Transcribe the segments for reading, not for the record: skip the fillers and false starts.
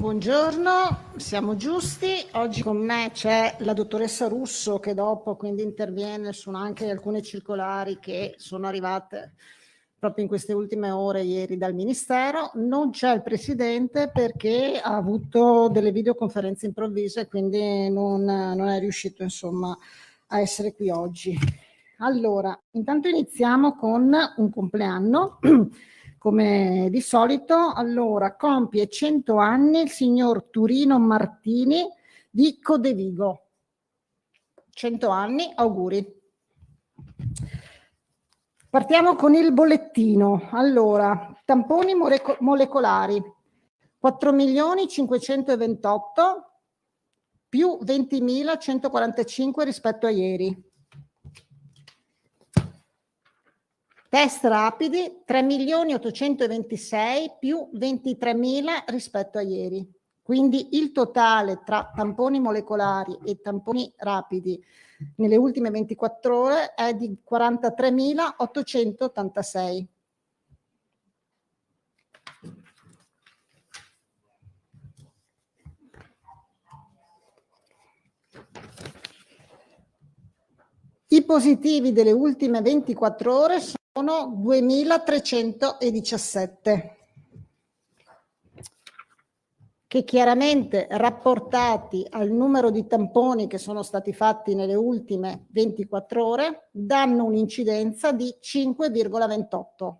Buongiorno, siamo giusti. Oggi con me c'è la dottoressa Russo che dopo quindi interviene su anche alcune circolari che sono arrivate proprio in queste ultime ore ieri dal Ministero. Non c'è il Presidente perché ha avuto delle videoconferenze improvvise, quindi non è riuscito insomma a essere qui oggi. Allora, intanto iniziamo con un compleanno. Come di solito, allora, compie 100 anni il signor Turino Martini di Codevigo. 100 anni, auguri. Partiamo con il bollettino. Allora, tamponi molecolari, 4.528 più 20.145 rispetto a ieri. Test rapidi 3.826 più 23.000 rispetto a ieri. Quindi il totale tra tamponi molecolari e tamponi rapidi nelle ultime 24 ore è di 43.886. I positivi delle ultime 24 ore sono 2.317, che chiaramente rapportati al numero di tamponi che sono stati fatti nelle ultime 24 ore danno un'incidenza di 5,28.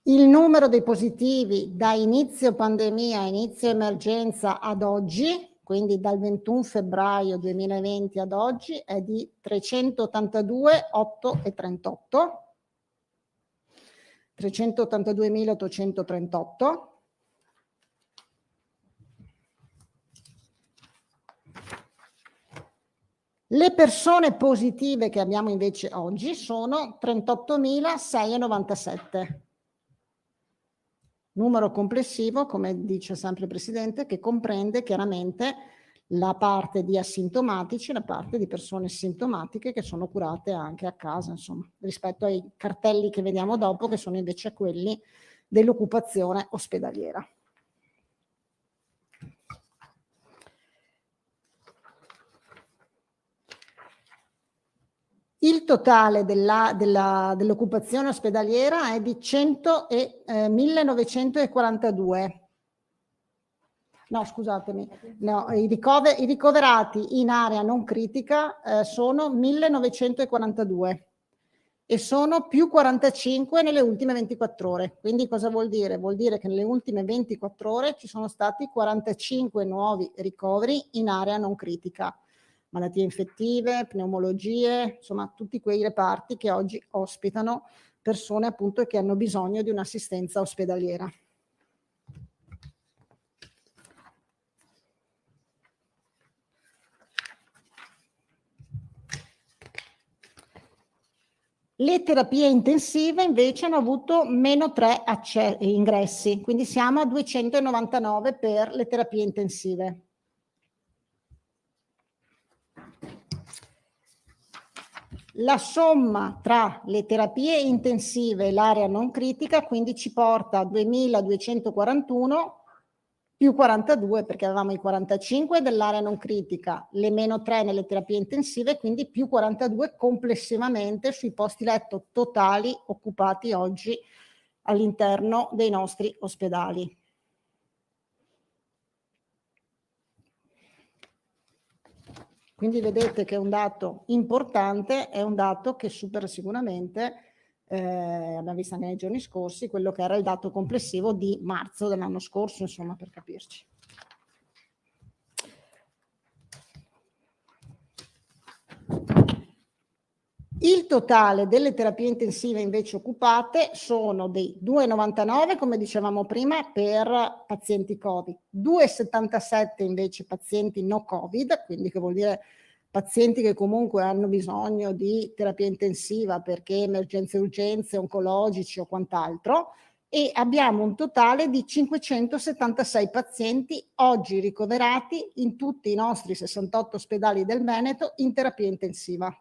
Il numero dei positivi da inizio pandemia, inizio emergenza ad oggi, quindi dal 21 febbraio 2020 ad oggi, è di 382.838, 382.838. Le persone positive che abbiamo invece oggi sono 38.697. Numero complessivo, come dice sempre il Presidente, che comprende chiaramente la parte di asintomatici, la parte di persone sintomatiche che sono curate anche a casa, insomma, rispetto ai cartelli che vediamo dopo, che sono invece quelli dell'occupazione ospedaliera. Il totale dell'occupazione ospedaliera è di 1.942. No, scusatemi, no, i ricoverati in area non critica sono 1.942 e sono più 45 nelle ultime 24 ore. Quindi cosa vuol dire? Vuol dire che nelle ultime 24 ore ci sono stati 45 nuovi ricoveri in area non critica. Malattie infettive, pneumologie, insomma tutti quei reparti che oggi ospitano persone appunto che hanno bisogno di un'assistenza ospedaliera. Le terapie intensive invece hanno avuto meno 3 ingressi, quindi siamo a 299 per le terapie intensive. La somma tra le terapie intensive e l'area non critica quindi ci porta a 2.241 più 42, perché avevamo i 45 dell'area non critica, le meno 3 nelle terapie intensive, quindi più 42 complessivamente sui posti letto totali occupati oggi all'interno dei nostri ospedali. Quindi vedete che è un dato importante, è un dato che supera sicuramente, abbiamo visto anche nei giorni scorsi, quello che era il dato complessivo di marzo dell'anno scorso, insomma, per capirci. Il totale delle terapie intensive invece occupate sono dei 2,99 come dicevamo prima per pazienti Covid, 2,77 invece pazienti no Covid, quindi che vuol dire pazienti che comunque hanno bisogno di terapia intensiva perché emergenze e urgenze, oncologici o quant'altro, e abbiamo un totale di 576 pazienti oggi ricoverati in tutti i nostri 68 ospedali del Veneto in terapia intensiva.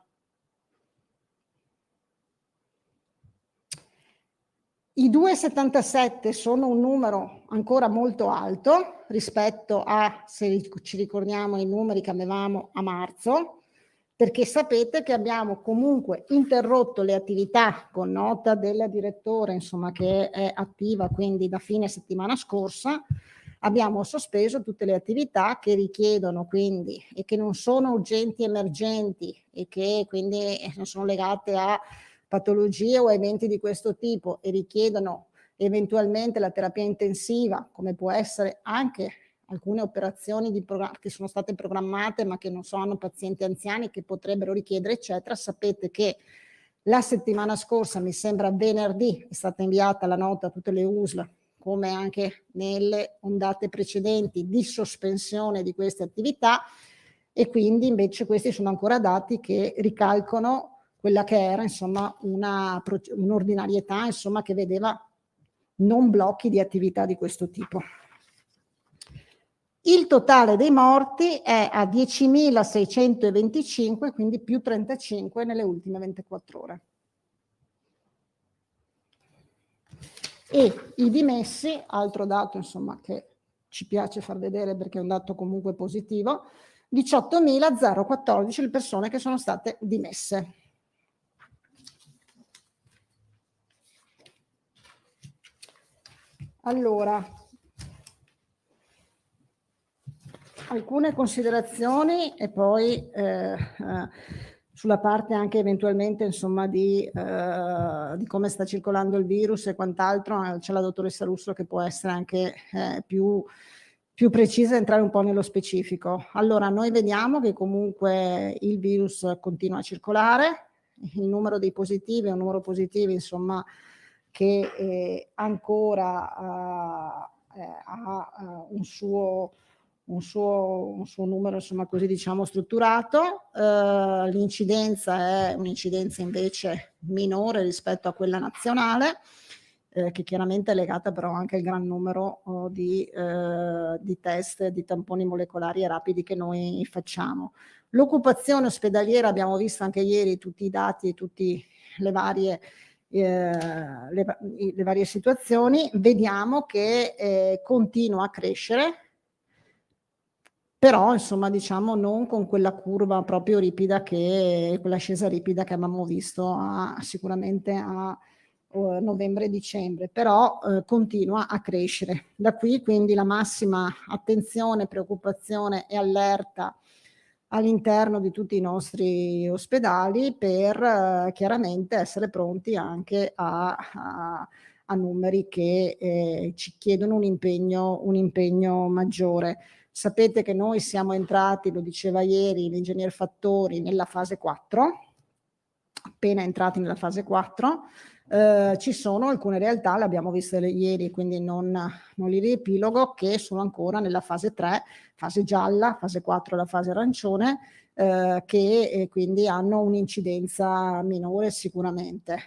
I 277 sono un numero ancora molto alto rispetto a, se ci ricordiamo, i numeri che avevamo a marzo, perché sapete che abbiamo comunque interrotto le attività con nota del direttore, insomma, che è attiva quindi da fine settimana scorsa. Abbiamo sospeso tutte le attività che richiedono quindi e che non sono urgenti emergenti e che quindi non sono legate a patologie o eventi di questo tipo e richiedono eventualmente la terapia intensiva, come può essere anche alcune operazioni che sono state programmate ma che non hanno pazienti anziani che potrebbero richiedere, eccetera. Sapete che la settimana scorsa, mi sembra venerdì, è stata inviata la nota a tutte le USL, come anche nelle ondate precedenti, di sospensione di queste attività, e quindi invece questi sono ancora dati che ricalcano quella che era insomma un'ordinarietà insomma che vedeva non blocchi di attività di questo tipo. Il totale dei morti è a 10.625, quindi più 35 nelle ultime 24 ore. E i dimessi, altro dato insomma che ci piace far vedere perché è un dato comunque positivo, 18.014 le persone che sono state dimesse. Allora, alcune considerazioni e poi sulla parte anche eventualmente insomma di come sta circolando il virus e quant'altro, c'è la dottoressa Russo che può essere anche più precisa e entrare un po' nello specifico. Allora, noi vediamo che comunque il virus continua a circolare, il numero dei positivi è un numero positivo insomma che ancora ha un suo numero insomma così diciamo strutturato. L'incidenza è un'incidenza invece minore rispetto a quella nazionale, che chiaramente è legata però anche al gran numero di test, di tamponi molecolari e rapidi che noi facciamo. L'occupazione ospedaliera, abbiamo visto anche ieri tutti i dati e tutte le varie situazioni, vediamo che continua a crescere, però insomma diciamo non con quella curva proprio ripida quella scesa ripida che avevamo visto sicuramente a novembre e dicembre, però continua a crescere. Da qui quindi la massima attenzione, preoccupazione e allerta all'interno di tutti i nostri ospedali per chiaramente essere pronti anche a numeri che ci chiedono un impegno maggiore. Sapete che noi siamo entrati, lo diceva ieri l'ingegner Fattori, nella fase 4, appena entrati nella fase 4, ci sono alcune realtà, le abbiamo viste ieri, quindi non li riepilogo, che sono ancora nella fase 3, fase gialla, fase 4 la fase arancione, che quindi hanno un'incidenza minore sicuramente.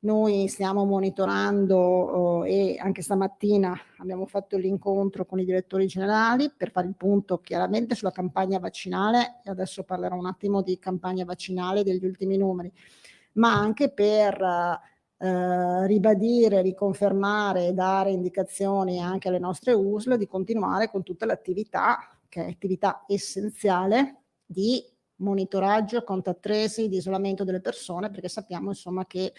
Noi stiamo monitorando e anche stamattina abbiamo fatto l'incontro con i direttori generali per fare il punto chiaramente sulla campagna vaccinale, e adesso parlerò un attimo di campagna vaccinale degli ultimi numeri, ma anche per ribadire, riconfermare e dare indicazioni anche alle nostre USL di continuare con tutta l'attività, che è attività essenziale, di monitoraggio, contact tracing, di isolamento delle persone, perché sappiamo insomma che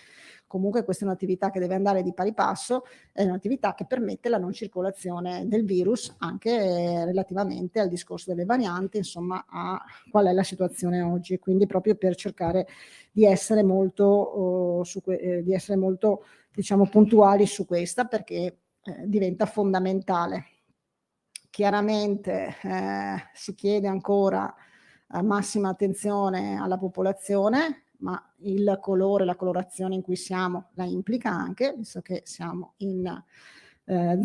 comunque questa è un'attività che deve andare di pari passo, è un'attività che permette la non circolazione del virus anche relativamente al discorso delle varianti, insomma a qual è la situazione oggi, quindi proprio per cercare di essere molto diciamo puntuali su questa, perché diventa fondamentale. Chiaramente si chiede ancora massima attenzione alla popolazione, ma il colore, la colorazione in cui siamo la implica anche, visto che siamo in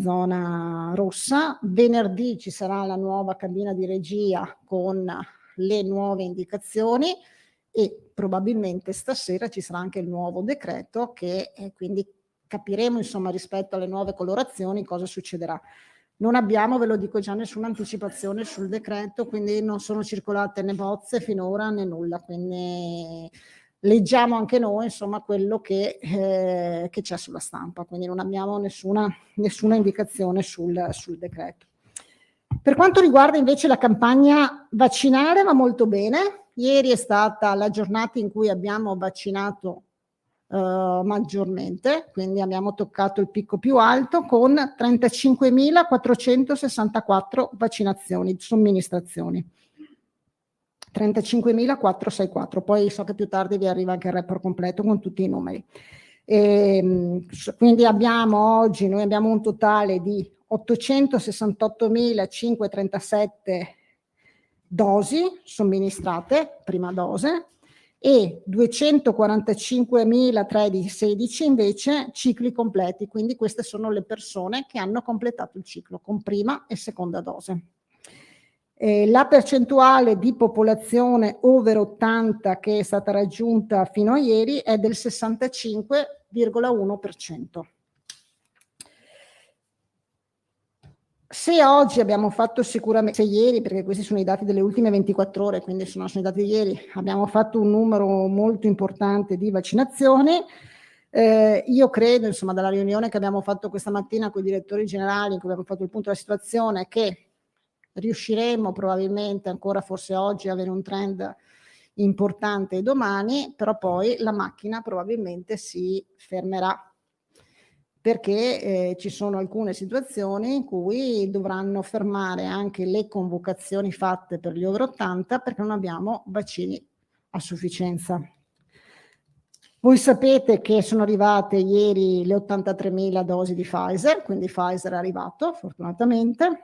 zona rossa. Venerdì ci sarà la nuova cabina di regia con le nuove indicazioni e probabilmente stasera ci sarà anche il nuovo decreto che quindi capiremo insomma rispetto alle nuove colorazioni cosa succederà. Non abbiamo, ve lo dico già, nessuna anticipazione sul decreto, quindi non sono circolate né bozze finora né nulla, quindi leggiamo anche noi insomma quello che c'è sulla stampa, quindi non abbiamo nessuna indicazione sul decreto. Per quanto riguarda invece la campagna vaccinale va molto bene. Ieri è stata la giornata in cui abbiamo vaccinato maggiormente, quindi abbiamo toccato il picco più alto con 35.464 vaccinazioni, somministrazioni. 35.464, poi so che più tardi vi arriva anche il report completo con tutti i numeri. Quindi oggi noi abbiamo un totale di 868.537 dosi somministrate, prima dose, e 245.316 invece cicli completi, quindi queste sono le persone che hanno completato il ciclo con prima e seconda dose. La percentuale di popolazione over 80 che è stata raggiunta fino a ieri è del 65,1%. Se oggi abbiamo fatto sicuramente, se ieri, perché questi sono i dati delle ultime 24 ore, quindi sono i dati di ieri, abbiamo fatto un numero molto importante di vaccinazioni, io credo, insomma, dalla riunione che abbiamo fatto questa mattina con i direttori generali, in cui abbiamo fatto il punto della situazione, che riusciremo probabilmente ancora forse oggi a avere un trend importante domani, però poi la macchina probabilmente si fermerà, perché ci sono alcune situazioni in cui dovranno fermare anche le convocazioni fatte per gli over 80 perché non abbiamo vaccini a sufficienza. Voi sapete che sono arrivate ieri le 83.000 dosi di Pfizer, quindi Pfizer è arrivato fortunatamente.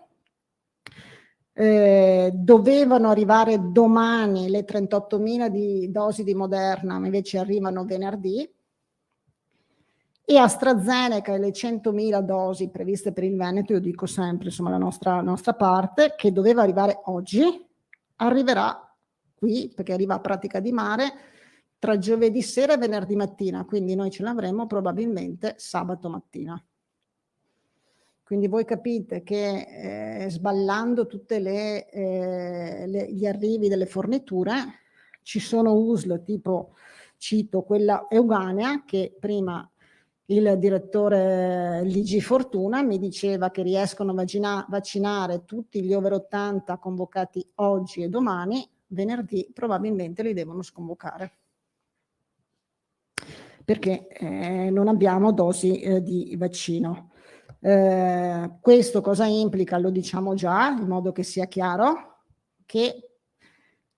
Dovevano arrivare domani le 38.000 di dosi di Moderna, ma invece arrivano venerdì, e AstraZeneca e le 100.000 dosi previste per il Veneto, io dico sempre, insomma, la nostra parte, che doveva arrivare oggi, arriverà qui, perché arriva a Pratica di Mare, tra giovedì sera e venerdì mattina, quindi noi ce l'avremo probabilmente sabato mattina. Quindi voi capite che sballando tutte gli arrivi delle forniture, ci sono USL tipo, cito quella Euganea, che prima il direttore l'IG Fortuna mi diceva che riescono a vaccinare tutti gli over 80 convocati oggi e domani, venerdì probabilmente li devono sconvocare, perché non abbiamo dosi di vaccino. Questo cosa implica? Lo diciamo già, in modo che sia chiaro, che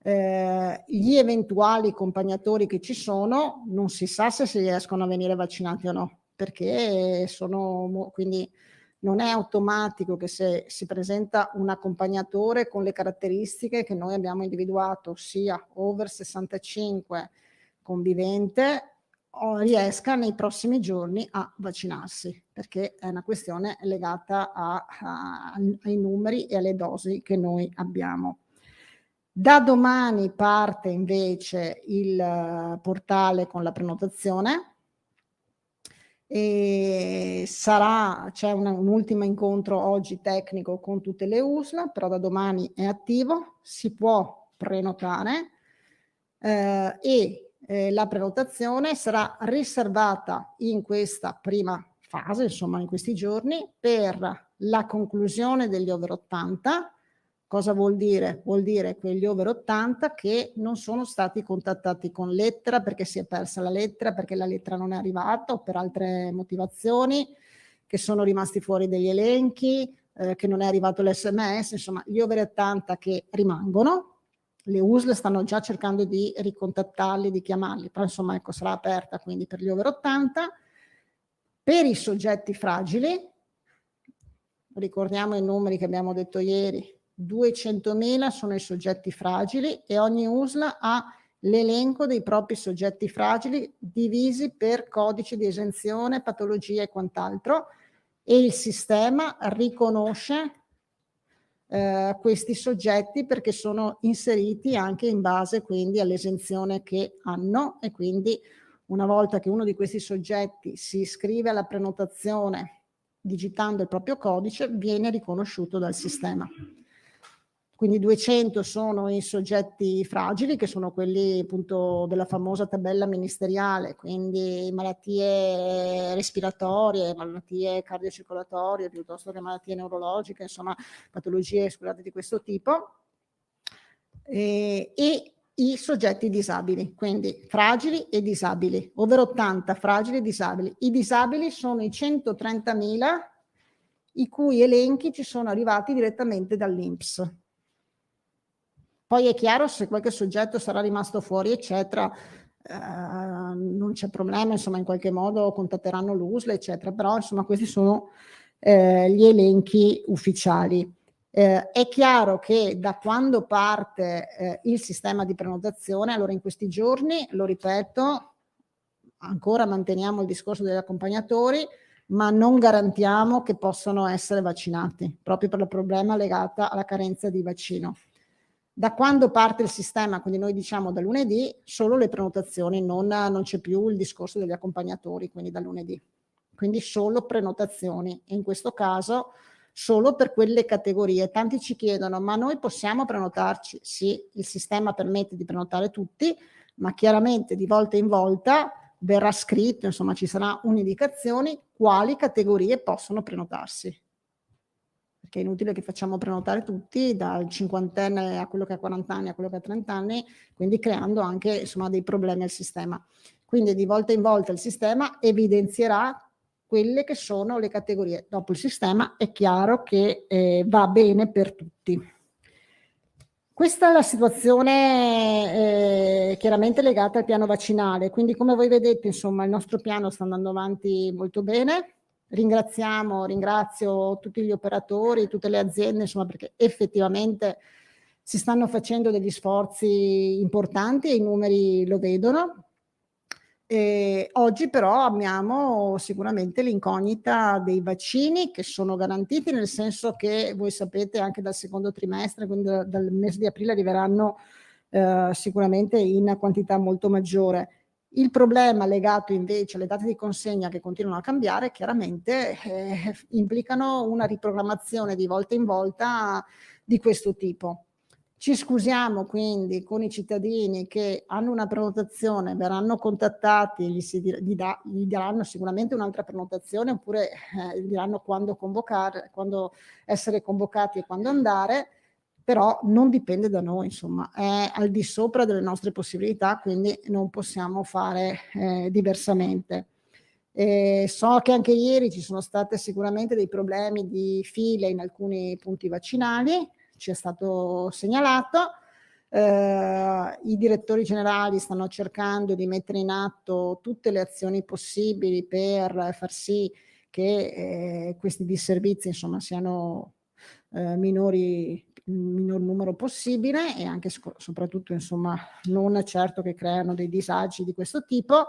gli eventuali accompagnatori che ci sono non si sa se si riescono a venire vaccinati o no, perché quindi non è automatico che se si presenta un accompagnatore con le caratteristiche che noi abbiamo individuato, ossia over 65 convivente, riesca nei prossimi giorni a vaccinarsi, perché è una questione legata ai numeri e alle dosi che noi abbiamo. Da domani parte invece il portale con la prenotazione e c'è un ultimo incontro oggi tecnico con tutte le USL, però da domani è attivo, si può prenotare la prenotazione sarà riservata in questa prima fase, insomma in questi giorni, per la conclusione degli over 80. Cosa vuol dire? Vuol dire quegli over 80 che non sono stati contattati con lettera perché si è persa la lettera, perché la lettera non è arrivata o per altre motivazioni, che sono rimasti fuori degli elenchi, che non è arrivato l'SMS, insomma gli over 80 che rimangono. Le USL stanno già cercando di ricontattarli, di chiamarli, però insomma ecco, sarà aperta quindi per gli over 80. Per i soggetti fragili, ricordiamo i numeri che abbiamo detto ieri, 200.000 sono i soggetti fragili e ogni USL ha l'elenco dei propri soggetti fragili divisi per codici di esenzione, patologia e quant'altro, e il sistema riconosce questi soggetti perché sono inseriti anche in base quindi all'esenzione che hanno, e quindi una volta che uno di questi soggetti si iscrive alla prenotazione digitando il proprio codice, viene riconosciuto dal sistema. Quindi 200 sono i soggetti fragili, che sono quelli appunto della famosa tabella ministeriale, quindi malattie respiratorie, malattie cardiocircolatorie, piuttosto che malattie neurologiche, insomma patologie, scusate, di questo tipo, e i soggetti disabili, quindi fragili e disabili, over 80 fragili e disabili. I disabili sono i 130.000 i cui elenchi ci sono arrivati direttamente dall'INPS. Poi è chiaro, se qualche soggetto sarà rimasto fuori, eccetera, non c'è problema, insomma, in qualche modo contatteranno l'USL, eccetera, però insomma questi sono gli elenchi ufficiali. È chiaro che da quando parte il sistema di prenotazione, allora in questi giorni, lo ripeto, ancora manteniamo il discorso degli accompagnatori, ma non garantiamo che possano essere vaccinati, proprio per il problema legato alla carenza di vaccino. Da quando parte il sistema, quindi noi diciamo da lunedì, solo le prenotazioni, non c'è più il discorso degli accompagnatori, quindi da lunedì. Quindi solo prenotazioni, e in questo caso solo per quelle categorie. Tanti ci chiedono, ma noi possiamo prenotarci? Sì, il sistema permette di prenotare tutti, ma chiaramente di volta in volta verrà scritto, insomma ci sarà un'indicazione quali categorie possono prenotarsi. Perché è inutile che facciamo prenotare tutti, dal cinquantenne a quello che ha 40 anni a quello che ha 30 anni, quindi creando anche insomma dei problemi al sistema. Quindi di volta in volta il sistema evidenzierà quelle che sono le categorie. Dopo il sistema è chiaro che va bene per tutti. Questa è la situazione chiaramente legata al piano vaccinale, quindi come voi vedete insomma il nostro piano sta andando avanti molto bene. Ringrazio tutti gli operatori, tutte le aziende, insomma, perché effettivamente si stanno facendo degli sforzi importanti e i numeri lo vedono. Oggi però abbiamo sicuramente l'incognita dei vaccini, che sono garantiti, nel senso che voi sapete anche dal secondo trimestre, quindi dal mese di aprile, arriveranno sicuramente in quantità molto maggiore. Il problema legato invece alle date di consegna, che continuano a cambiare, chiaramente implicano una riprogrammazione di volta in volta di questo tipo. Ci scusiamo quindi con i cittadini che hanno una prenotazione, verranno contattati, gli daranno sicuramente un'altra prenotazione, oppure gli diranno quando convocare, quando essere convocati e quando andare, però non dipende da noi, insomma, è al di sopra delle nostre possibilità, quindi non possiamo fare diversamente. So che anche ieri ci sono state sicuramente dei problemi di file in alcuni punti vaccinali, ci è stato segnalato. I direttori generali stanno cercando di mettere in atto tutte le azioni possibili per far sì che questi disservizi insomma siano minor numero possibile, e anche soprattutto insomma non certo che creano dei disagi di questo tipo.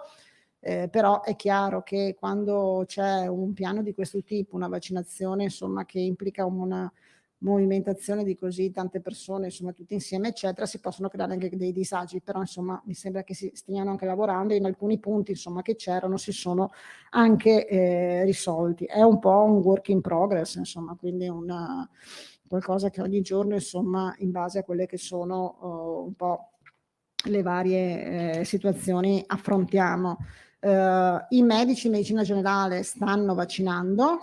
Però è chiaro che quando c'è un piano di questo tipo, una vaccinazione insomma che implica una movimentazione di così tante persone, insomma tutti insieme eccetera, si possono creare anche dei disagi, però insomma mi sembra che si stiano anche lavorando, e in alcuni punti insomma che c'erano si sono anche risolti. È un po' un work in progress, insomma, quindi qualcosa che ogni giorno insomma in base a quelle che sono un po' le varie situazioni affrontiamo. I medici in medicina generale stanno vaccinando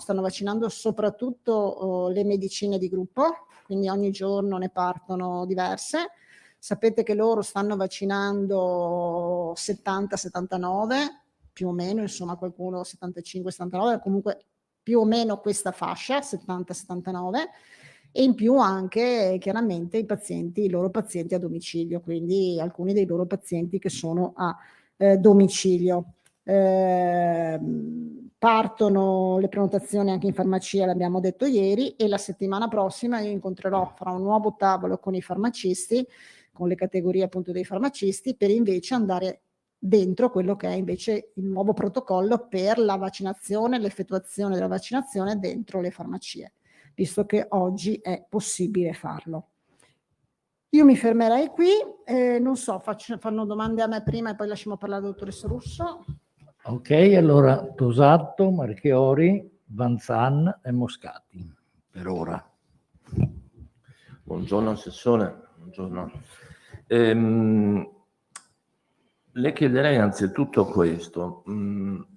soprattutto le medicine di gruppo, quindi ogni giorno ne partono diverse. Sapete che loro stanno vaccinando 70-79, più o meno, insomma qualcuno 75-79, comunque più o meno questa fascia, 70-79, e in più anche chiaramente i loro pazienti a domicilio, quindi alcuni dei loro pazienti che sono a domicilio. Partono le prenotazioni anche in farmacia, l'abbiamo detto ieri, e la settimana prossima io farò un nuovo tavolo con i farmacisti, con le categorie appunto dei farmacisti, per invece andare dentro quello che è invece il nuovo protocollo per la vaccinazione, l'effettuazione della vaccinazione dentro le farmacie, visto che oggi è possibile farlo. Io mi fermerei qui, non so, fanno domande a me prima e poi lasciamo parlare la dottoressa Russo. Ok, allora Tosato, Marchiori, Vanzan e Moscati, per ora. Buongiorno Assessore, buongiorno. Le chiederei anzitutto questo,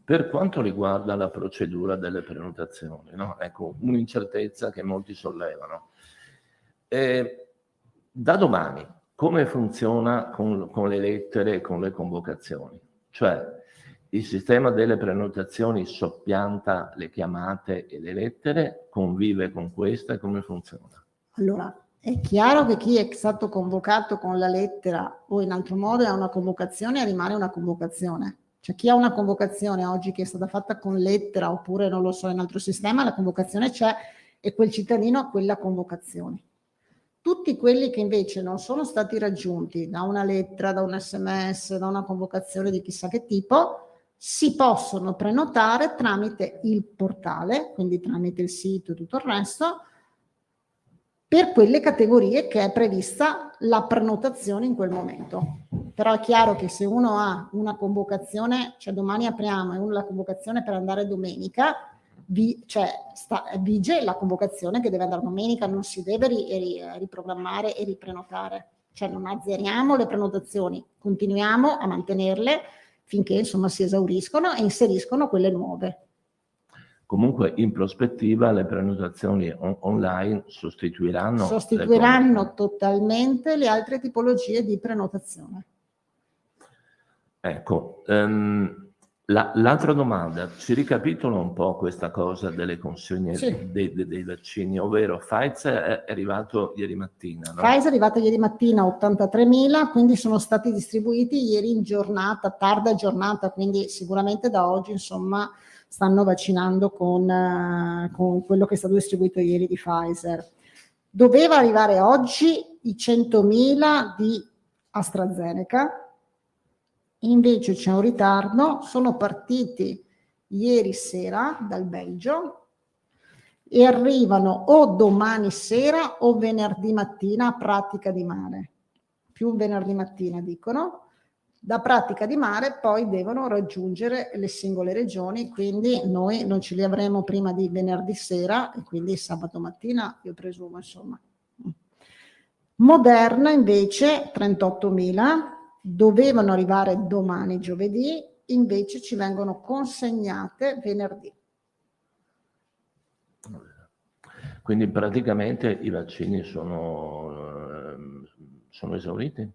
per quanto riguarda la procedura delle prenotazioni, no? Ecco, un'incertezza che molti sollevano. Da domani, come funziona con le lettere e con le convocazioni? Cioè, il sistema delle prenotazioni soppianta le chiamate e le lettere, convive con queste, come funziona? Allora, è chiaro che chi è stato convocato con la lettera o in altro modo ha una convocazione e rimane una convocazione. Cioè chi ha una convocazione oggi che è stata fatta con lettera oppure non lo so in altro sistema, la convocazione c'è e quel cittadino ha quella convocazione. Tutti quelli che invece non sono stati raggiunti da una lettera, da un SMS, da una convocazione di chissà che tipo, si possono prenotare tramite il portale, quindi tramite il sito e tutto il resto, per quelle categorie che è prevista la prenotazione in quel momento. Però è chiaro che se uno ha una convocazione, cioè domani apriamo e uno ha la convocazione per andare domenica, vige la convocazione che deve andare domenica, non si deve riprogrammare e riprenotare. Cioè non azzeriamo le prenotazioni, continuiamo a mantenerle finché insomma si esauriscono e inseriscono quelle nuove. Comunque in prospettiva le prenotazioni online sostituiranno totalmente le altre tipologie di prenotazione. Ecco, l'altra domanda, ci ricapitola un po' questa cosa delle consegne dei vaccini, ovvero Pfizer è arrivato ieri mattina, no? Pfizer è arrivato ieri mattina 83.000, quindi sono stati distribuiti ieri in giornata, tarda giornata, quindi sicuramente da oggi insomma stanno vaccinando con quello che è stato distribuito ieri di Pfizer. Doveva arrivare oggi i 100.000 di AstraZeneca, invece c'è un ritardo, sono partiti ieri sera dal Belgio e arrivano o domani sera o venerdì mattina a Pratica di Mare, più venerdì mattina dicono. Da Pratica di Mare poi devono raggiungere le singole regioni, quindi noi non ce li avremo prima di venerdì sera e quindi sabato mattina, io presumo, insomma. Moderna invece 38.000, dovevano arrivare domani giovedì, invece ci vengono consegnate venerdì. Quindi praticamente i vaccini sono esauriti?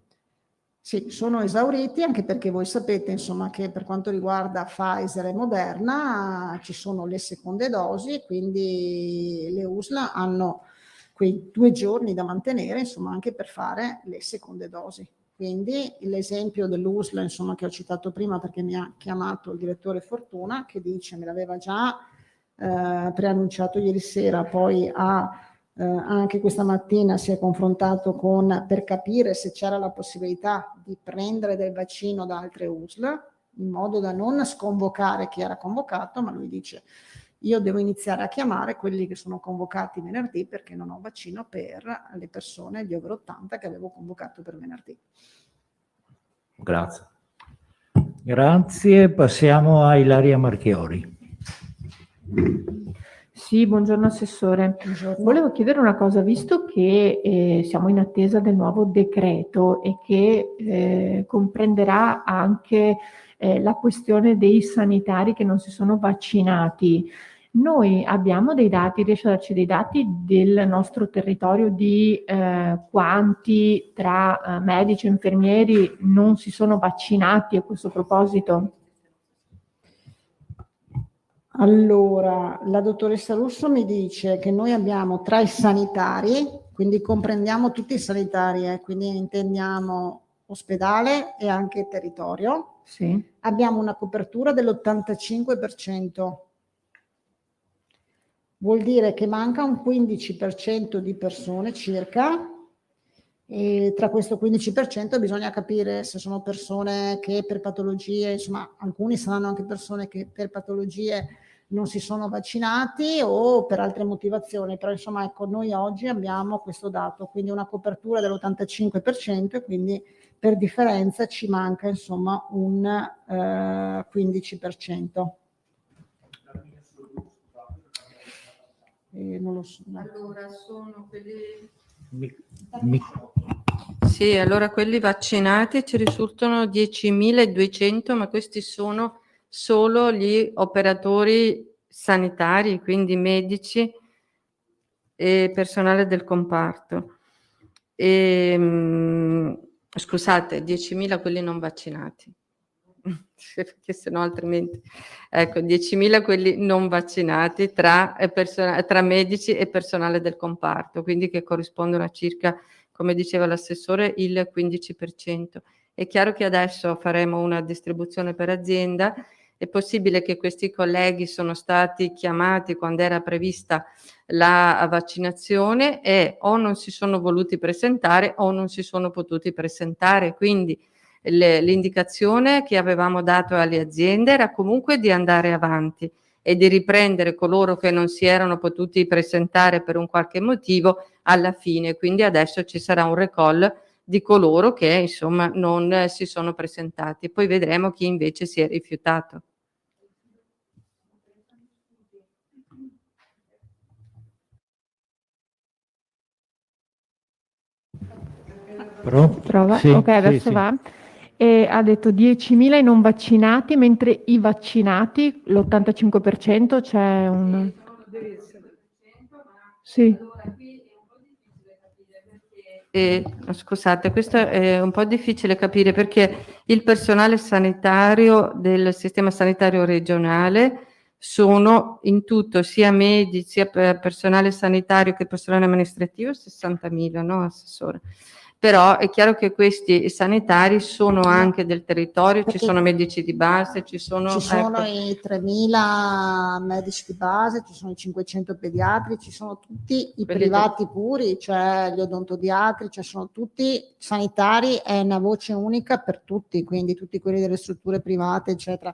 Sì, sono esauriti, anche perché voi sapete insomma che per quanto riguarda Pfizer e Moderna ci sono le seconde dosi, quindi le USL hanno quei 2 giorni da mantenere insomma anche per fare le seconde dosi. Quindi l'esempio dell'USL insomma che ho citato prima perché mi ha chiamato il direttore Fortuna che dice me l'aveva già preannunciato ieri sera, poi anche questa mattina si è confrontato per capire se c'era la possibilità di prendere del vaccino da altre USL in modo da non sconvocare chi era convocato, ma lui dice io devo iniziare a chiamare quelli che sono convocati venerdì perché non ho vaccino per le persone di over 80 che avevo convocato per venerdì. Grazie. Grazie, passiamo a Ilaria Marchiori. Sì, buongiorno Assessore. Buongiorno. Volevo chiedere una cosa, visto che siamo in attesa del nuovo decreto e che comprenderà anche la questione dei sanitari che non si sono vaccinati, noi abbiamo dei dati, riesce a darci dei dati del nostro territorio di quanti tra medici e infermieri non si sono vaccinati a questo proposito? Allora, la dottoressa Russo mi dice che noi abbiamo tra i sanitari, quindi comprendiamo tutti i sanitari, quindi intendiamo ospedale e anche territorio, Sì. abbiamo una copertura dell'85%. Vuol dire che manca un 15% di persone circa, e tra questo 15% bisogna capire se sono persone che per patologie, insomma alcuni saranno anche persone che per patologie non si sono vaccinati o per altre motivazioni, però insomma ecco, noi oggi abbiamo questo dato, quindi una copertura dell'85% e quindi per differenza ci manca insomma un 15%. Non lo so. Allora sono quelli... Sì, allora quelli vaccinati ci risultano 10.200, ma questi sono solo gli operatori sanitari, quindi medici e personale del comparto. Scusate, 10.000 quelli non vaccinati. Perché sennò altrimenti, ecco, 10.000 quelli non vaccinati tra medici e personale del comparto, quindi che corrispondono a circa, come diceva l'assessore, il 15%. È chiaro che adesso faremo una distribuzione per azienda, è possibile che questi colleghi sono stati chiamati quando era prevista la vaccinazione e o non si sono voluti presentare o non si sono potuti presentare, quindi l'indicazione che avevamo dato alle aziende era comunque di andare avanti e di riprendere coloro che non si erano potuti presentare per un qualche motivo alla fine. Quindi adesso ci sarà un recall di coloro che insomma non si sono presentati. Poi vedremo chi invece si è rifiutato. Prova? Sì, ok, adesso sì. va. E ha detto 10.000 i non vaccinati, mentre i vaccinati, l'85%, c'è un... Sì. Scusate, questo è un po' difficile capire perché il personale sanitario del sistema sanitario regionale sono in tutto, sia medici, sia personale sanitario che personale amministrativo, 60.000, no, Assessore? Però è chiaro che questi sanitari sono anche del territorio, ci sono medici di base, ci sono ecco. I 3.000 medici di base, ci sono i 500 pediatri, ci sono tutti i Quelli privati puri, cioè gli odontodiatri, cioè sono tutti sanitari, è una voce unica per tutti, quindi tutti quelli delle strutture private, eccetera.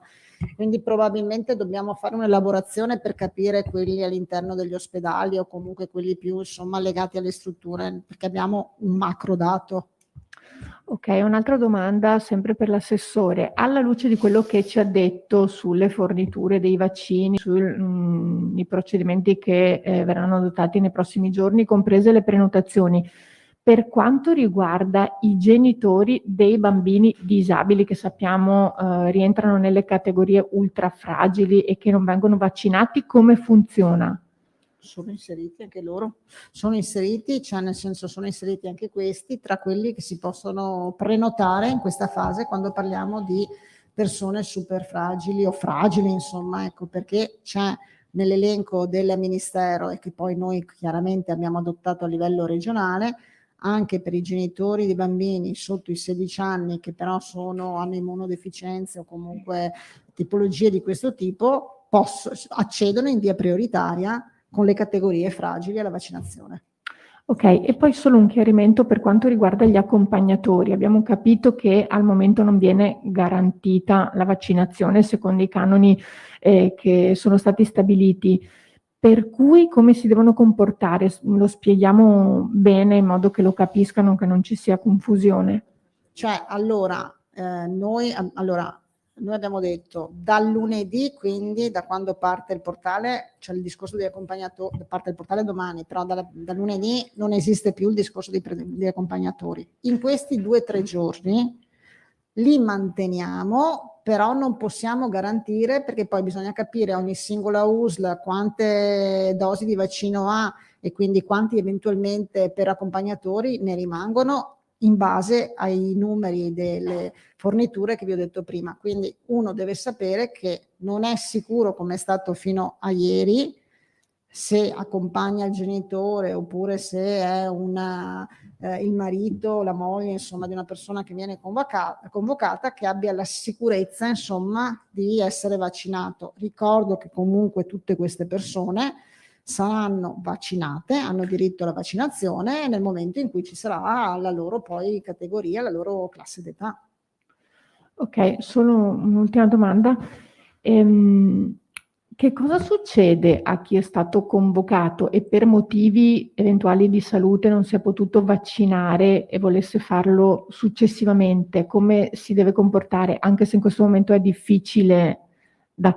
Quindi probabilmente dobbiamo fare un'elaborazione per capire quelli all'interno degli ospedali o comunque quelli più insomma legati alle strutture, perché abbiamo un macro dato. Ok, un'altra domanda sempre per l'assessore. Alla luce di quello che ci ha detto sulle forniture dei vaccini, sui procedimenti che verranno adottati nei prossimi giorni, comprese le prenotazioni, per quanto riguarda i genitori dei bambini disabili che sappiamo rientrano nelle categorie ultrafragili e che non vengono vaccinati, come funziona? Sono inseriti anche loro, sono inseriti, cioè nel senso sono inseriti anche questi tra quelli che si possono prenotare in questa fase quando parliamo di persone super fragili o fragili, insomma, ecco, perché c'è nell'elenco del Ministero e che poi noi chiaramente abbiamo adottato a livello regionale anche per i genitori di bambini sotto i 16 anni che però hanno immunodeficienze o comunque tipologie di questo tipo, accedono in via prioritaria con le categorie fragili alla vaccinazione. Ok, e poi solo un chiarimento per quanto riguarda gli accompagnatori. Abbiamo capito che al momento non viene garantita la vaccinazione secondo i canoni che sono stati stabiliti. Per cui come si devono comportare? Lo spieghiamo bene in modo che lo capiscano, che non ci sia confusione. Cioè, noi abbiamo detto dal lunedì, quindi da quando parte il portale, c'è il discorso degli accompagnatori, parte il portale domani, però da lunedì non esiste più il discorso degli accompagnatori. In questi 2 o 3 giorni li manteniamo, però non possiamo garantire, perché poi bisogna capire ogni singola USL quante dosi di vaccino ha e quindi quanti eventualmente per accompagnatori ne rimangono in base ai numeri delle forniture che vi ho detto prima. Quindi uno deve sapere che non è sicuro, come è stato fino a ieri, se accompagna il genitore oppure se è il marito, la moglie, insomma, di una persona che viene convocata, che abbia la sicurezza, insomma, di essere vaccinato. Ricordo che comunque tutte queste persone saranno vaccinate, hanno diritto alla vaccinazione nel momento in cui ci sarà la loro poi categoria, la loro classe d'età. Ok, solo un'ultima domanda. Che cosa succede a chi è stato convocato e per motivi eventuali di salute non si è potuto vaccinare e volesse farlo successivamente? Come si deve comportare, anche se in questo momento è difficile da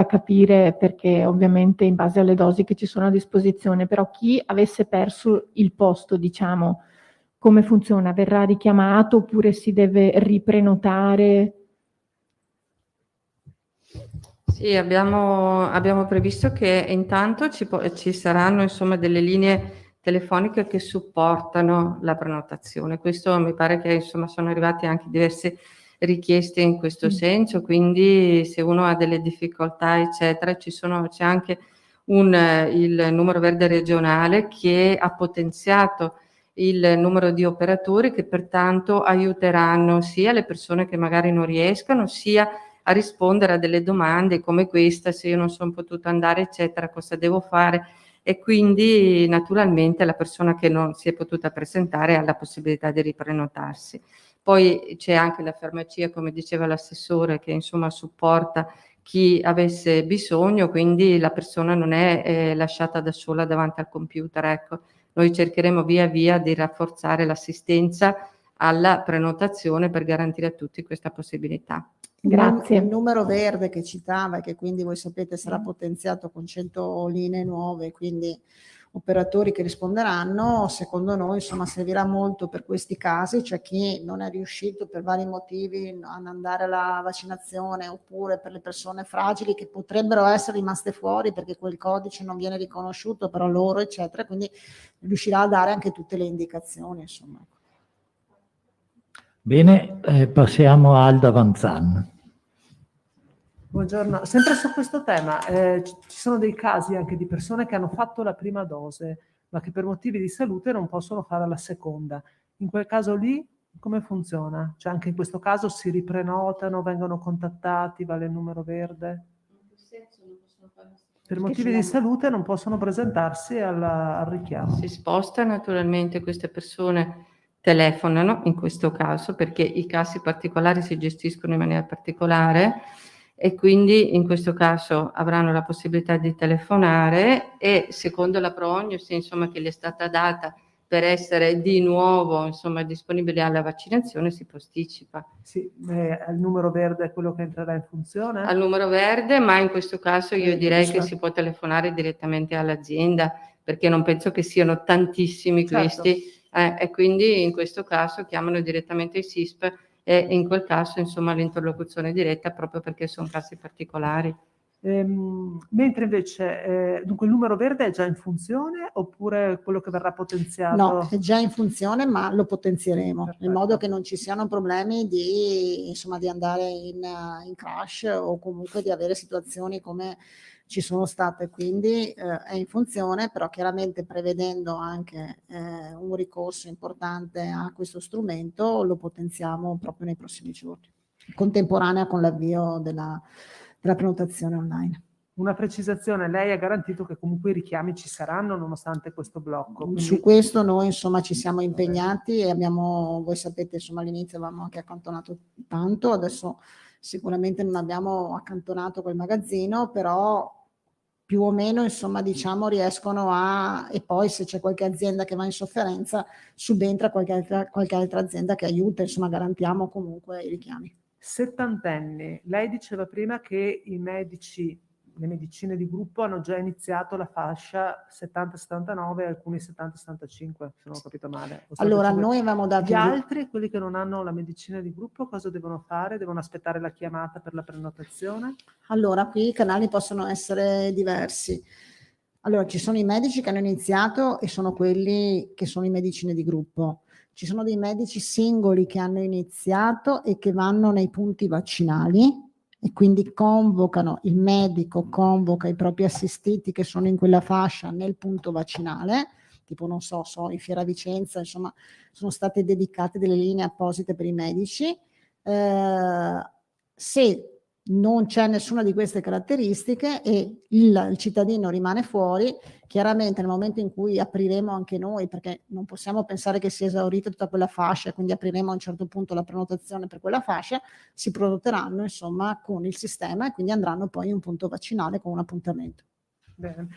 capire, perché ovviamente in base alle dosi che ci sono a disposizione, però chi avesse perso il posto, diciamo, come funziona? Verrà richiamato oppure si deve riprenotare? Sì, abbiamo previsto che intanto ci saranno insomma delle linee telefoniche che supportano la prenotazione. Questo mi pare che insomma sono arrivate anche diverse richieste in questo senso, quindi se uno ha delle difficoltà eccetera, c'è anche il numero verde regionale che ha potenziato il numero di operatori che pertanto aiuteranno sia le persone che magari non riescano, sia a rispondere a delle domande come questa: se io non sono potuto andare eccetera, cosa devo fare? E quindi naturalmente la persona che non si è potuta presentare ha la possibilità di riprenotarsi. Poi c'è anche la farmacia, come diceva l'assessore, che insomma supporta chi avesse bisogno, quindi la persona non è lasciata da sola davanti al computer. Ecco, noi cercheremo via via di rafforzare l'assistenza alla prenotazione per garantire a tutti questa possibilità. Grazie. Il numero verde che citava e che quindi voi sapete sarà potenziato con 100 linee nuove, quindi operatori che risponderanno, secondo noi insomma servirà molto per questi casi, cioè chi non è riuscito per vari motivi ad andare alla vaccinazione, oppure per le persone fragili che potrebbero essere rimaste fuori perché quel codice non viene riconosciuto però loro eccetera, quindi riuscirà a dare anche tutte le indicazioni insomma. Bene, passiamo a Alda Vanzan. Buongiorno, sempre su questo tema, ci sono dei casi anche di persone che hanno fatto la prima dose, ma che per motivi di salute non possono fare la seconda. In quel caso lì come funziona? Cioè anche in questo caso si riprenotano, vengono contattati, vale il numero verde? Per motivi di salute non possono presentarsi al richiamo. Si sposta naturalmente, queste persone telefonano in questo caso perché i casi particolari si gestiscono in maniera particolare e quindi in questo caso avranno la possibilità di telefonare e secondo la prognosi insomma che gli è stata data per essere di nuovo insomma disponibili alla vaccinazione si posticipa. Sì, il numero verde è quello che entrerà in funzione? Al numero verde, ma in questo caso io direi che si può telefonare direttamente all'azienda perché non penso che siano tantissimi questi e quindi in questo caso chiamano direttamente il SISP e in quel caso insomma l'interlocuzione diretta proprio perché sono casi particolari. Mentre invece dunque il numero verde è già in funzione oppure quello che verrà potenziato? No, è già in funzione ma lo potenzieremo. Perfetto. In modo che non ci siano problemi di andare in crash o comunque di avere situazioni come ci sono state, quindi è in funzione, però chiaramente prevedendo anche un ricorso importante a questo strumento lo potenziamo proprio nei prossimi giorni, contemporanea con l'avvio della prenotazione online. Una precisazione, lei ha garantito che comunque i richiami ci saranno nonostante questo blocco. Quindi... Su questo noi insomma ci siamo impegnati e abbiamo, voi sapete insomma all'inizio avevamo anche accantonato tanto, adesso sicuramente non abbiamo accantonato quel magazzino, però più o meno insomma diciamo riescono a, e poi se c'è qualche azienda che va in sofferenza subentra qualche altra azienda che aiuta, insomma garantiamo comunque i richiami. Settantenni, lei diceva prima che i medici, le medicine di gruppo hanno già iniziato la fascia 70-79 e alcuni 70-75, se non ho capito male. Allora noi avevamo dato... Gli altri, quelli che non hanno la medicina di gruppo, cosa devono fare? Devono aspettare la chiamata per la prenotazione? Allora, qui i canali possono essere diversi. Allora, ci sono i medici che hanno iniziato e sono quelli che sono i medicine di gruppo. Ci sono dei medici singoli che hanno iniziato e che vanno nei punti vaccinali e quindi il medico convoca i propri assistiti che sono in quella fascia nel punto vaccinale, tipo non so, in Fiera Vicenza, insomma, sono state dedicate delle linee apposite per i medici. Se non c'è nessuna di queste caratteristiche e il cittadino rimane fuori. Chiaramente nel momento in cui apriremo anche noi, perché non possiamo pensare che sia esaurita tutta quella fascia, quindi apriremo a un certo punto la prenotazione per quella fascia, si prenoteranno insomma con il sistema e quindi andranno poi in un punto vaccinale con un appuntamento. Bene.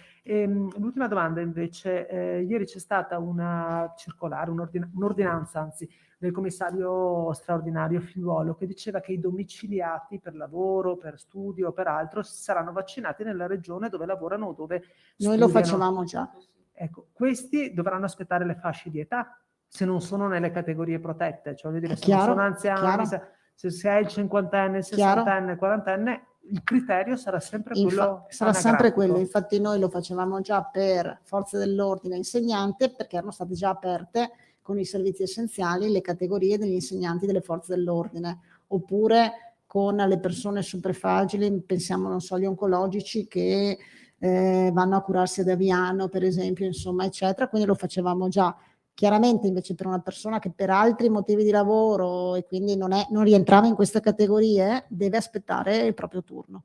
L'ultima domanda invece, ieri c'è stata una circolare, un'ordinanza anzi, del commissario straordinario Figliuolo che diceva che i domiciliati per lavoro, per studio o per altro saranno vaccinati nella regione dove lavorano o dove Noi lo studiano. facevamo già. Ecco, questi dovranno aspettare le fasce di età se non sono nelle categorie protette, cioè voglio dire, È se non chiaro, sono anziani, chiaro. se sei il cinquantenne, il Chiaro. sessantenne, il quarantenne, il criterio sarà sempre quello sarà sempre anagrafico. quello, infatti noi lo facevamo già per forze dell'ordine e insegnante perché erano state già aperte con i servizi essenziali le categorie degli insegnanti delle forze dell'ordine, oppure con le persone super fragili, pensiamo non so agli oncologici che vanno a curarsi ad Aviano per esempio, insomma eccetera, quindi lo facevamo già. Chiaramente invece per una persona che per altri motivi di lavoro e quindi non rientrava in queste categorie deve aspettare il proprio turno.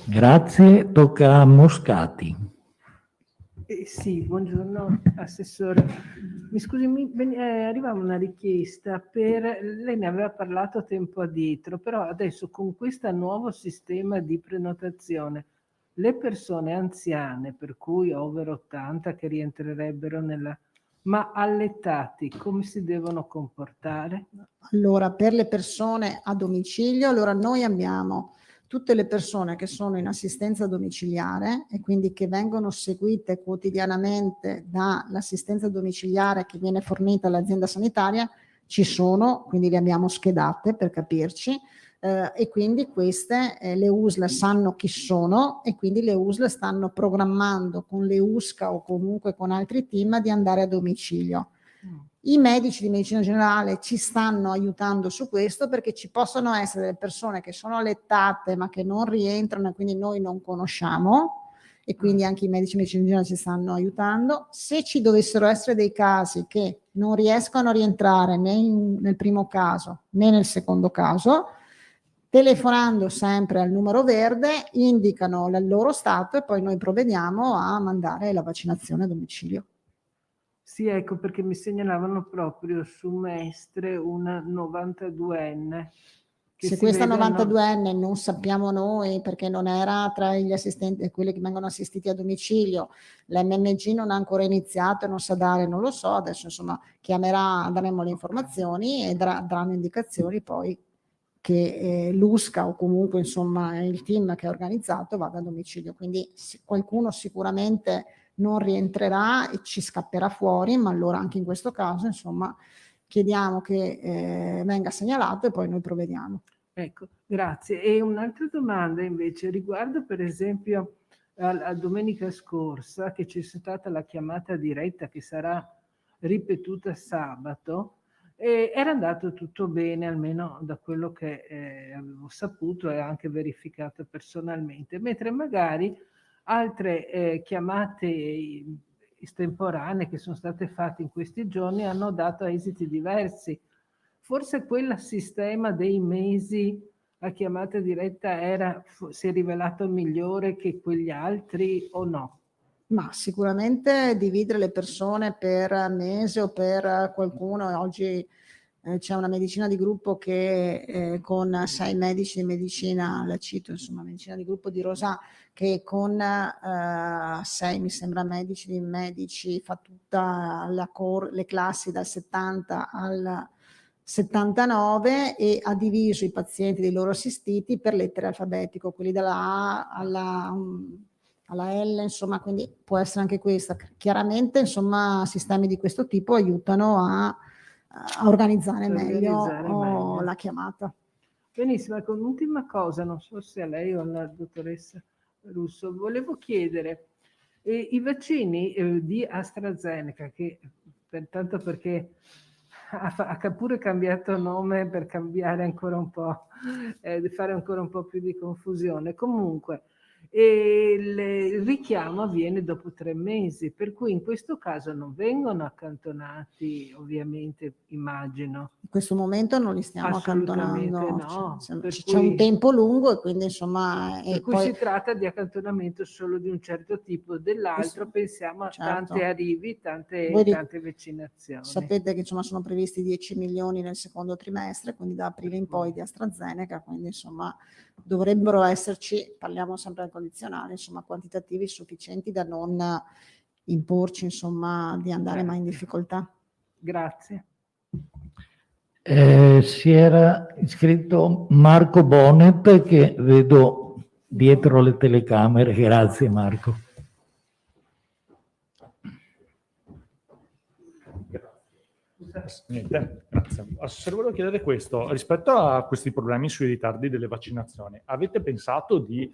Grazie, tocca a Moscati. Sì, buongiorno Assessore. Mi scusi, arrivava una richiesta lei ne aveva parlato tempo addietro, però adesso con questo nuovo sistema di prenotazione, le persone anziane, per cui over 80 che rientrerebbero ma allettati, come si devono comportare? Allora, per le persone a domicilio, allora noi abbiamo tutte le persone che sono in assistenza domiciliare e quindi che vengono seguite quotidianamente dall'assistenza domiciliare che viene fornita all'azienda sanitaria, ci sono, quindi le abbiamo schedate per capirci, e quindi queste le USL sanno chi sono e quindi le USL stanno programmando con le USCA o comunque con altri team di andare a domicilio. I medici di medicina generale ci stanno aiutando su questo perché ci possono essere delle persone che sono allettate ma che non rientrano e quindi noi non conosciamo e quindi anche i medici di medicina generale ci stanno aiutando. Se ci dovessero essere dei casi che non riescono a rientrare né nel primo caso né nel secondo caso, telefonando sempre al numero verde indicano il loro stato e poi noi provvediamo a mandare la vaccinazione a domicilio. Sì, ecco, perché mi segnalavano proprio su Mestre una 92enne. Se questa 92enne non sappiamo noi perché non era tra gli assistenti, quelli che vengono assistiti a domicilio, l'MMG non ha ancora iniziato e non sa dare, non lo so, adesso insomma chiamerà, daremo le informazioni e daranno indicazioni poi che l'USCA o comunque insomma il team che ha organizzato vada a domicilio, quindi qualcuno sicuramente non rientrerà e ci scapperà fuori, ma allora anche in questo caso insomma chiediamo che venga segnalato e poi noi provvediamo. Ecco, grazie. E un'altra domanda invece riguardo per esempio a domenica scorsa che c'è stata la chiamata diretta che sarà ripetuta sabato. Era andato tutto bene, almeno da quello che avevo saputo e anche verificato personalmente, mentre magari altre chiamate estemporanee che sono state fatte in questi giorni hanno dato esiti diversi. Forse quel sistema dei mesi a chiamata diretta si è rivelato migliore che quegli altri o no? Ma sicuramente dividere le persone per mese o per qualcuno, oggi c'è una medicina di gruppo che con 6 medici di medicina, la cito insomma, medicina di gruppo di Rosà, che con 6 mi sembra medici fa tutta le classi dal 70 al 79 e ha diviso i pazienti dei loro assistiti per lettere alfabetico, quelli dalla A alla L, insomma, quindi può essere anche questa. Chiaramente, insomma, sistemi di questo tipo aiutano a organizzare meglio la chiamata. Benissimo, ecco, un'ultima cosa, non so se a lei o alla dottoressa Russo, volevo chiedere, i vaccini di AstraZeneca, che tanto perché ha pure cambiato nome per cambiare ancora un po', fare ancora un po' più di confusione, comunque, e il richiamo avviene dopo 3 mesi, per cui in questo caso non vengono accantonati, ovviamente, immagino. In questo momento non li stiamo Assolutamente accantonando, no, per c'è un cui- tempo lungo e quindi insomma... Per E cui poi, si tratta di accantonamento solo di un certo tipo, dell'altro pensiamo a certo. tante arrivi, Voi tante vaccinazioni. sapete che insomma sono previsti 10 milioni nel secondo trimestre, quindi da aprile in poi di AstraZeneca, quindi insomma dovrebbero esserci, parliamo sempre al condizionale, insomma quantitativi sufficienti da non imporci insomma di andare mai in difficoltà. Grazie. Si era iscritto Marco Bonet, che vedo dietro le telecamere. Grazie Marco. Niente, grazie. Se volevo chiedere questo, rispetto a questi problemi sui ritardi delle vaccinazioni, avete pensato di,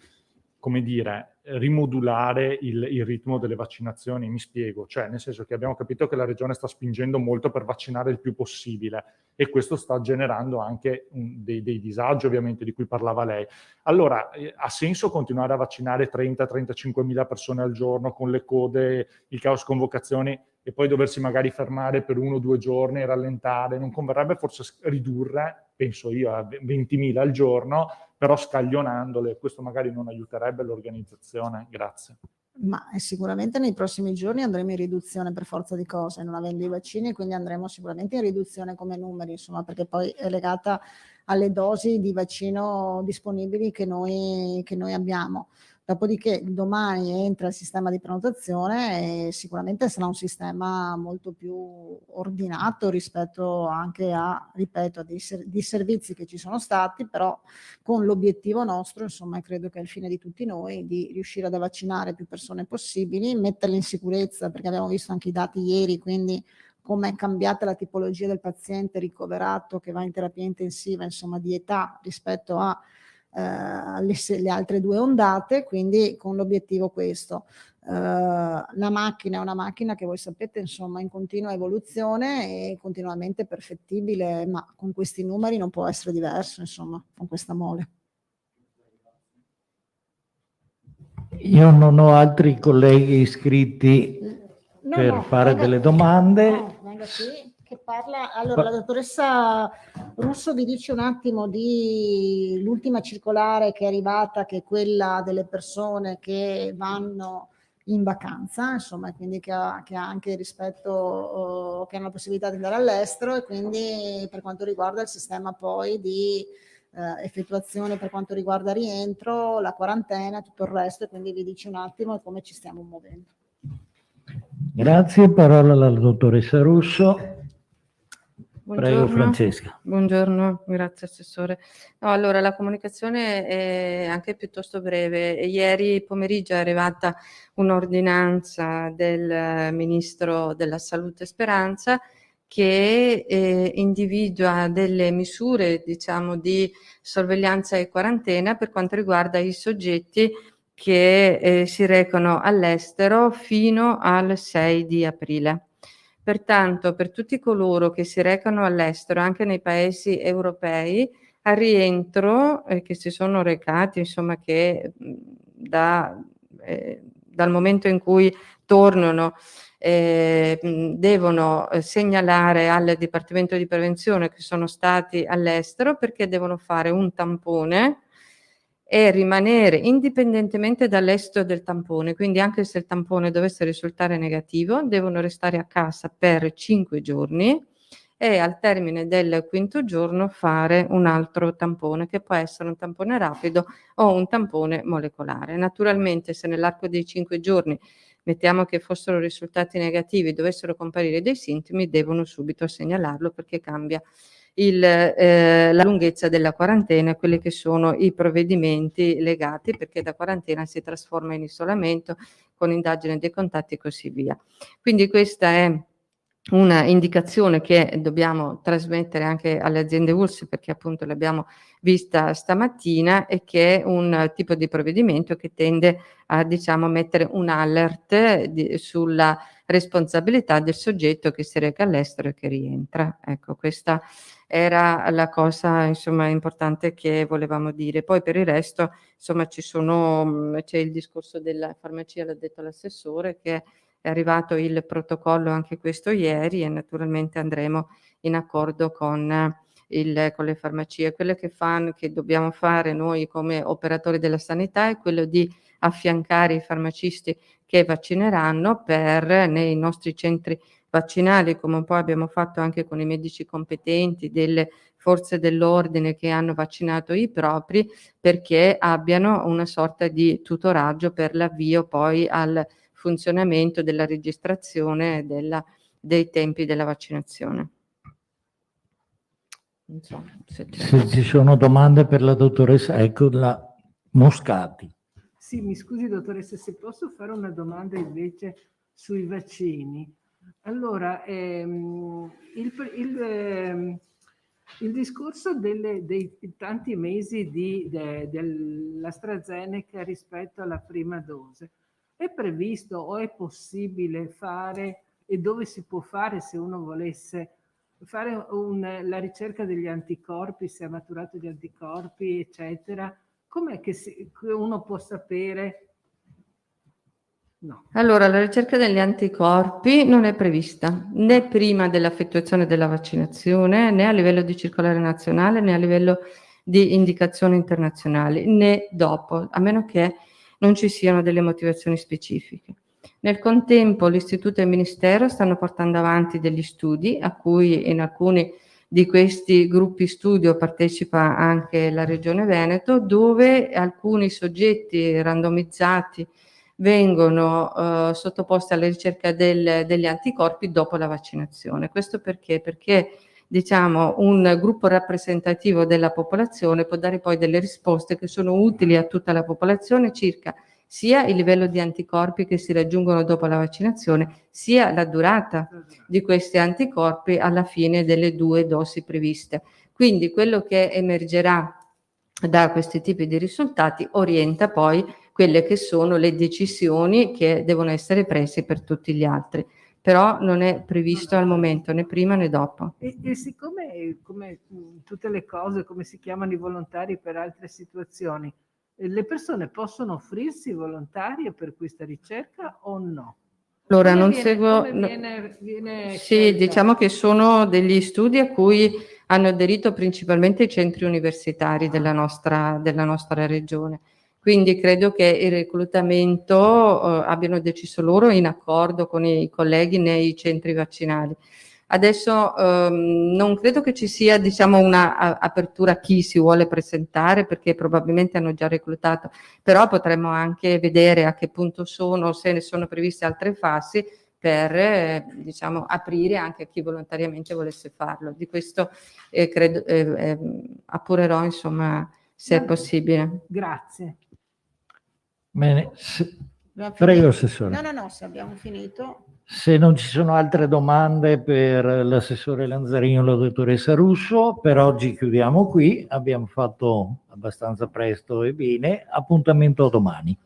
come dire, rimodulare il ritmo delle vaccinazioni? Mi spiego, cioè nel senso che abbiamo capito che la regione sta spingendo molto per vaccinare il più possibile e questo sta generando anche dei disagi ovviamente di cui parlava lei. Allora, ha senso continuare a vaccinare 30-35 mila persone al giorno con le code, il caos convocazioni e poi doversi magari fermare per 1 o 2 giorni e rallentare? Non converrebbe forse ridurre, penso io, a 20.000 al giorno, però scaglionandole? Questo magari non aiuterebbe l'organizzazione? Grazie. Ma sicuramente nei prossimi giorni andremo in riduzione per forza di cose, non avendo i vaccini, quindi andremo sicuramente in riduzione come numeri, insomma, perché poi è legata alle dosi di vaccino disponibili che noi abbiamo. Dopodiché domani entra il sistema di prenotazione e sicuramente sarà un sistema molto più ordinato rispetto anche a, ripeto, di servizi che ci sono stati, però con l'obiettivo nostro, insomma, credo che è il fine di tutti noi, di riuscire a vaccinare più persone possibili, metterle in sicurezza, perché abbiamo visto anche i dati ieri, quindi come è cambiata la tipologia del paziente ricoverato che va in terapia intensiva, insomma, di età rispetto a le altre 2 ondate, quindi con l'obiettivo questo. La macchina è una macchina che voi sapete, insomma, in continua evoluzione e continuamente perfettibile, ma con questi numeri non può essere diverso, insomma, con questa mole. Io non ho altri colleghi iscritti per fare delle domande. No, venga qui, che parla. Allora, la dottoressa Russo vi dice un attimo di l'ultima circolare che è arrivata, che è quella delle persone che vanno in vacanza, insomma, quindi che ha anche rispetto, che hanno la possibilità di andare all'estero, e quindi per quanto riguarda il sistema poi di effettuazione per quanto riguarda rientro, la quarantena, tutto il resto, e quindi vi dice un attimo come ci stiamo muovendo. Grazie, parola alla dottoressa Russo. Buongiorno. Prego Francesca. Buongiorno, grazie Assessore. No, allora la comunicazione è anche piuttosto breve. Ieri pomeriggio è arrivata un'ordinanza del Ministro della Salute Speranza che individua delle misure, diciamo, di sorveglianza e quarantena per quanto riguarda i soggetti che si recano all'estero fino al 6 di aprile. Pertanto, per tutti coloro che si recano all'estero, anche nei paesi europei, al rientro, che si sono recati, insomma, che dal momento in cui tornano devono segnalare al Dipartimento di Prevenzione che sono stati all'estero, perché devono fare un tampone e rimanere indipendentemente dall'esito del tampone, quindi anche se il tampone dovesse risultare negativo, devono restare a casa per 5 giorni e al termine del 5º giorno fare un altro tampone, che può essere un tampone rapido o un tampone molecolare. Naturalmente, se nell'arco dei 5 giorni, mettiamo che fossero risultati negativi, dovessero comparire dei sintomi, devono subito segnalarlo, perché cambia la lunghezza della quarantena e quelli che sono i provvedimenti legati, perché da quarantena si trasforma in isolamento con indagine dei contatti e così via. Quindi questa è una indicazione che dobbiamo trasmettere anche alle aziende ULSS, perché appunto l'abbiamo vista stamattina, e che è un tipo di provvedimento che tende a, diciamo, mettere un alert sulla responsabilità del soggetto che si reca all'estero e che rientra. Ecco, questa era la cosa insomma importante che volevamo dire. Poi per il resto insomma c'è il discorso della farmacia, l'ha detto l'assessore, che è arrivato il protocollo anche questo ieri e naturalmente andremo in accordo con le farmacie. Quello che dobbiamo fare noi come operatori della sanità è quello di affiancare i farmacisti che vaccineranno nei nostri centri vaccinali, come un po' abbiamo fatto anche con i medici competenti delle forze dell'ordine che hanno vaccinato i propri, perché abbiano una sorta di tutoraggio per l'avvio poi al funzionamento della registrazione dei tempi della vaccinazione. Non so se Se ci sono domande per la dottoressa, ecco la Moscati. Sì, mi scusi dottoressa, se posso fare una domanda invece sui vaccini. Allora, il discorso dei tanti mesi dell'AstraZeneca rispetto alla prima dose, è previsto o è possibile fare, e dove si può fare se uno volesse fare la ricerca degli anticorpi, se ha maturato gli anticorpi, eccetera? Com'è che uno può sapere? No. Allora, la ricerca degli anticorpi non è prevista né prima dell'effettuazione della vaccinazione, né a livello di circolare nazionale, né a livello di indicazioni internazionali, né dopo, a meno che non ci siano delle motivazioni specifiche. Nel contempo l'Istituto e il Ministero stanno portando avanti degli studi a cui in alcuni di questi gruppi studio partecipa anche la Regione Veneto, dove alcuni soggetti randomizzati vengono sottoposti alla ricerca degli anticorpi dopo la vaccinazione. Questo perché? Perché diciamo un gruppo rappresentativo della popolazione può dare poi delle risposte che sono utili a tutta la popolazione circa sia il livello di anticorpi che si raggiungono dopo la vaccinazione, sia la durata di questi anticorpi alla fine delle 2 dosi previste. Quindi quello che emergerà da questi tipi di risultati orienta poi quelle che sono le decisioni che devono essere prese per tutti gli altri, però non è previsto al momento né prima né dopo. E siccome, come tutte le cose, come si chiamano i volontari per altre situazioni, le persone possono offrirsi volontarie per questa ricerca o no? Allora, Come non viene- seguo... come viene Sì, scelta? diciamo che sono degli studi a cui hanno aderito principalmente i centri universitari della nostra regione. Quindi credo che il reclutamento abbiano deciso loro in accordo con i colleghi nei centri vaccinali. Adesso non credo che ci sia, diciamo, una apertura a chi si vuole presentare, perché probabilmente hanno già reclutato, però potremmo anche vedere a che punto sono, se ne sono previste altre fasi per diciamo aprire anche a chi volontariamente volesse farlo. Di questo credo appurerò, insomma, se è possibile. Grazie. Bene, Abbiamo prego finito? Assessore. No, se abbiamo finito. Se non ci sono altre domande per l'assessore Lanzarino o la dottoressa Russo, per oggi chiudiamo qui. Abbiamo fatto abbastanza presto e bene. Appuntamento a domani.